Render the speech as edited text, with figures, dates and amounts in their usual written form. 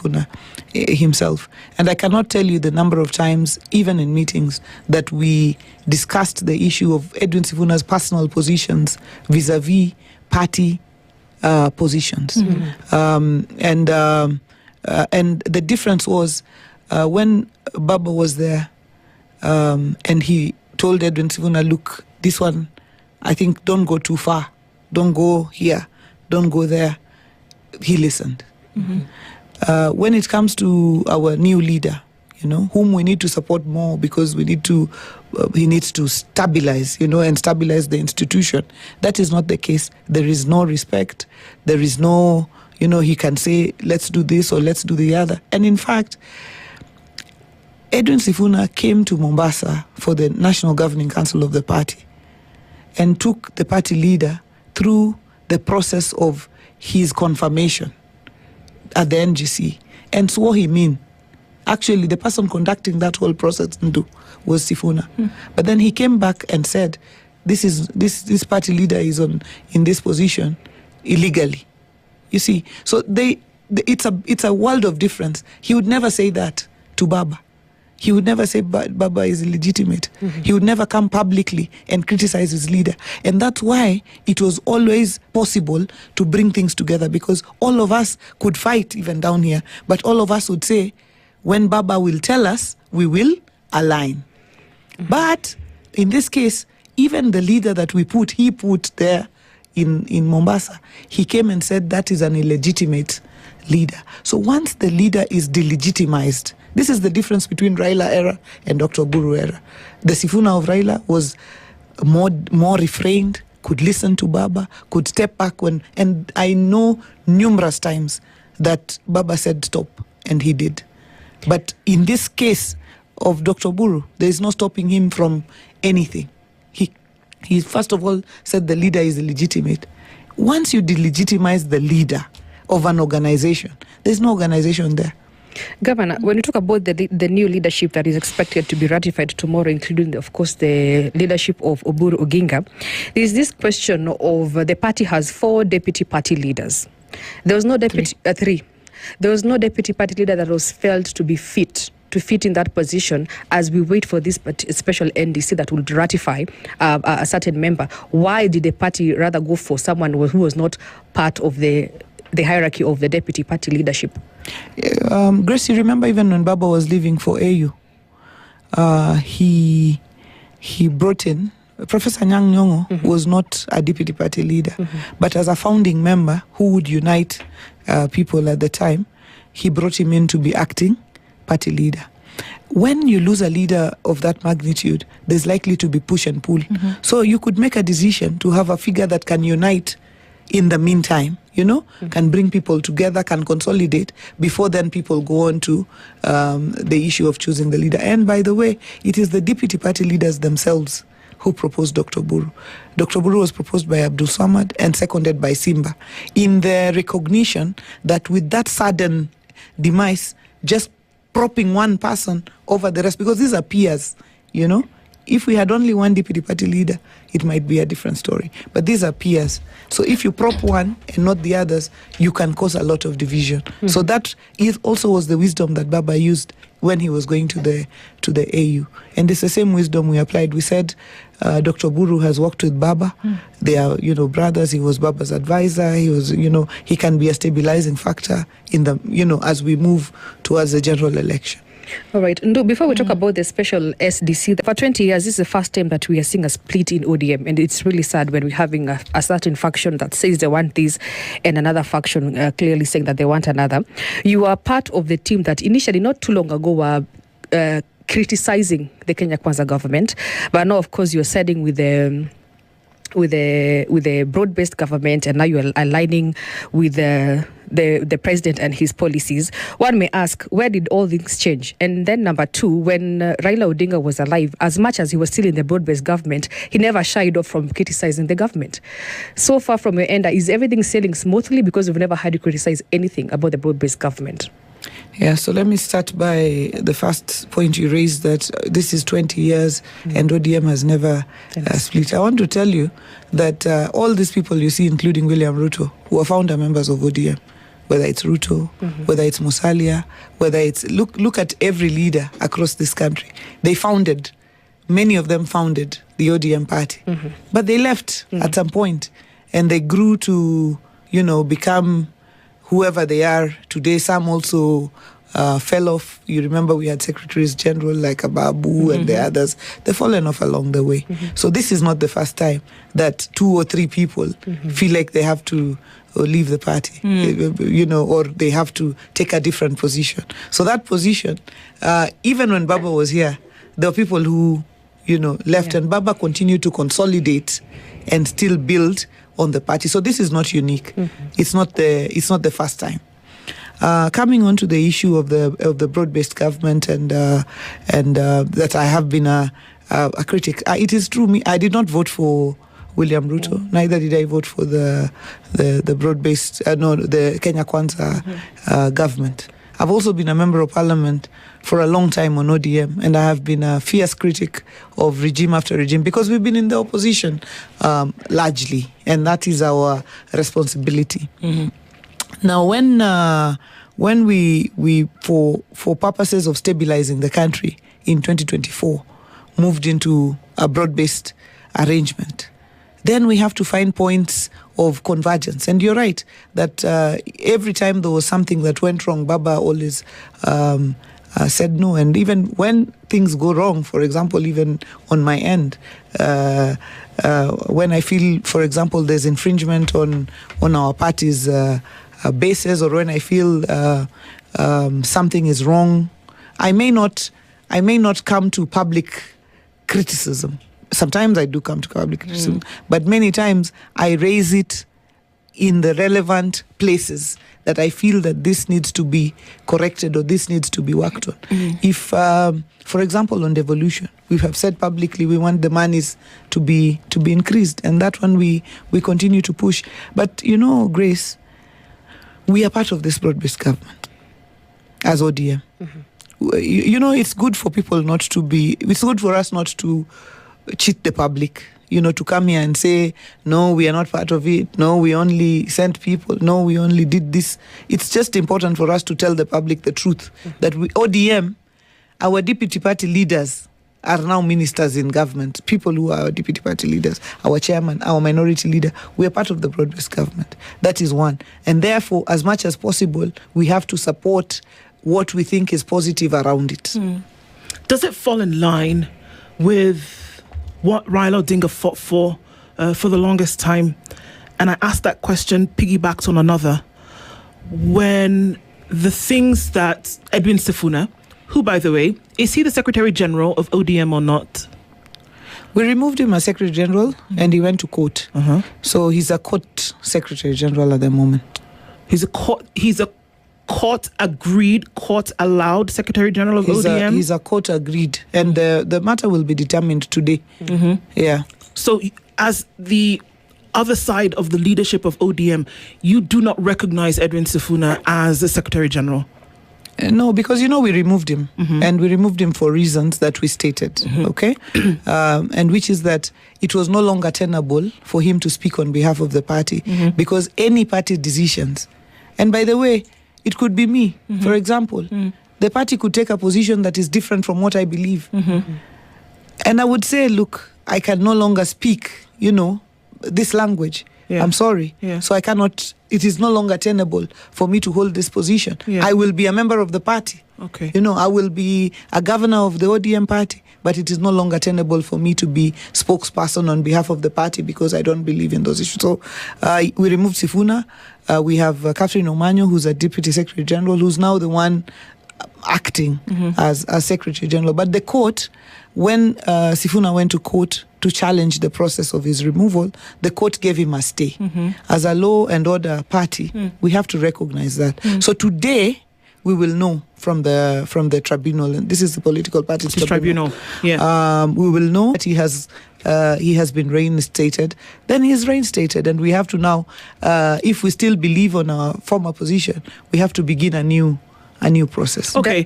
Sifuna himself. And I cannot tell you the number of times, even in meetings, that we discussed the issue of Edwin Sifuna's personal positions vis-a-vis party positions. And the difference was when Baba was there and he told Edwin Sifuna, look, this one, I think, don't go too far. Don't go here. Don't go there. He listened. When it comes to our new leader, whom we need to support more because we need to, he needs to stabilize, and stabilize the institution. That is not the case. There is no respect. There is no, he can say, let's do this or let's do the other. And in fact, Edwin Sifuna came to Mombasa for the National Governing Council of the party and took the party leader through the process of his confirmation at the NGC and swore him in. Actually, the person conducting that whole process was Sifuna. But then he came back and said, this party leader is in this position illegally. You see, so it's a world of difference. He would never say that to Baba. He would never say Baba is illegitimate. He would never come publicly and criticize his leader. And that's why it was always possible to bring things together, because all of us could fight even down here, but all of us would say, when Baba will tell us, we will align. But in this case, even the leader that he put there in Mombasa, he came and said that is an illegitimate leader. So once the leader is delegitimized, this is the difference between Raila era and Dr. Oburu era. The Sifuna of Raila was more refrained, could listen to Baba, could step back and I know numerous times that Baba said stop, and he did. But in this case of Dr. Oburu, there is no stopping him from anything. He first of all said the leader is illegitimate. Once you delegitimize the leader of an organization, there's no organization there. Governor, when you talk about the new leadership that is expected to be ratified tomorrow, including, of course, the leadership of Oburu Oginga, there is this question of the party has 4 deputy party leaders. There was no deputy, 3. There was no deputy party leader that was felt to be fit in that position as we wait for this special NDC that will ratify a certain member. Why did the party rather go for someone who was not part of the hierarchy of the deputy party leadership? Grace, you remember even when Baba was leaving for AU, he brought in Professor Nyang' Nyong'o was not a deputy party leader, but as a founding member who would unite people at the time, he brought him in to be acting party leader. When you lose a leader of that magnitude, there's likely to be push and pull. So you could make a decision to have a figure that can unite in the meantime, can bring people together, can consolidate, before then people go on to the issue of choosing the leader. And by the way, it is the deputy party leaders themselves who proposed Dr. Oburu. Dr. Oburu was proposed by Abdul Samad and seconded by Simba, in the recognition that with that sudden demise, just propping one person over the rest, because these are peers, If we had only one deputy party leader, it might be a different story. But these are peers. So if you prop one and not the others, you can cause a lot of division. So that also was the wisdom that Baba used when he was going to the AU. And it's the same wisdom we applied. We said Dr. Oburu has worked with Baba. They are, brothers. He was Baba's advisor. He was, he can be a stabilizing factor in the, as we move towards the general election. All right. Ndu, before we talk about the special SDC, for 20 years, this is the first time that we are seeing a split in ODM. And it's really sad when we're having a certain faction that says they want this and another faction clearly saying that they want another. You are part of the team that initially, not too long ago, were criticizing the Kenya Kwanza government. But now, of course, you're siding with the broad-based government, and now you're aligning with the president and his policies. One may ask, where did all things change? And then number 2, when Raila Odinga was alive, as much as he was still in the broad-based government, he never shied off from criticizing the government. So far from your end, is everything sailing smoothly, because we've never had you criticize anything about the broad-based government? Yeah, so let me start by the first point you raised, that this is 20 years and ODM has never split. I want to tell you that all these people you see, including William Ruto, who are founder members of ODM, whether it's Ruto, whether it's Musalia, whether it's look at every leader across this country. Many of them founded the ODM party, but they left at some point, and they grew to, become whoever they are today. Some also fell off. You remember we had secretaries general like Ababu and the others. They've fallen off along the way. So this is not the first time that 2 or 3 people feel like they have to leave the party, or they have to take a different position. So that position, even when Baba was here, there were people who, left, and Baba continued to consolidate and still build on the party. So this is not unique. It's not the first time. Coming on to the issue of the broad-based government and that I have been a critic. It is true. I did not vote for William Ruto. Neither did I vote for the broad-based the Kenya Kwanza government. I've also been a member of parliament for a long time on ODM, and I have been a fierce critic of regime after regime because we've been in the opposition largely, and that is our responsibility. Now, when we for purposes of stabilizing the country in 2024 moved into a broad-based arrangement, then we have to find points of convergence. And you're right that every time there was something that went wrong, Baba always said no. And even when things go wrong, for example, even on my end, when I feel, for example, there's infringement on our party's basis, or when I feel something is wrong, I may not come to public criticism. Sometimes I do come to public criticism, but many times I raise it in the relevant places that I feel that this needs to be corrected or this needs to be worked on. If, for example, on devolution, we have said publicly we want the monies to be increased, and that one we continue to push. But Grace, we are part of this broad-based government as ODM. It's good for people not to be. It's good for us not to cheat the public, to come here and say, no, we are not part of it. No, we only sent people. No, we only did this. It's just important for us to tell the public the truth, that ODM, our deputy party leaders are now ministers in government, people who are our deputy party leaders, our chairman, our minority leader. We are part of the broad-based government. That is one. And therefore, as much as possible, we have to support what we think is positive around it. Does it fall in line with what Raila Odinga fought for the longest time? And I asked that question piggybacked on another. When the things that Edwin Sifuna, who, by the way, is he the Secretary General of ODM or not? We removed him as Secretary General and he went to court. So he's a court Secretary General at the moment. He's a court-agreed, court-allowed Secretary General of ODM? He's a court-agreed, and the matter will be determined today. Yeah. So as the other side of the leadership of ODM, you do not recognize Edwin Sifuna as the Secretary General? No, because, we removed him, and we removed him for reasons that we stated, okay? And which is that it was no longer tenable for him to speak on behalf of the party, because any party decisions, and by the way, it could be me, for example. The party could take a position that is different from what I believe. And I would say, look, I can no longer speak, this language. Yeah. I'm sorry. Yeah. So I cannot, it is no longer tenable for me to hold this position. Yeah. I will be a member of the party. Okay. I will be a governor of the ODM party, but it is no longer tenable for me to be spokesperson on behalf of the party because I don't believe in those issues. So we removed Sifuna. We have Catherine Omanyo, who's a Deputy Secretary General, who's now the one acting as Secretary General. But the court, when Sifuna went to court to challenge the process of his removal, the court gave him a stay. As a law and order party, we have to recognize that. So today, we will know from the tribunal, and this is the political party's tribunal. Yeah. We will know that he has been reinstated. Then he is reinstated, and we have to now, if we still believe on our former position, we have to begin a new process. Okay.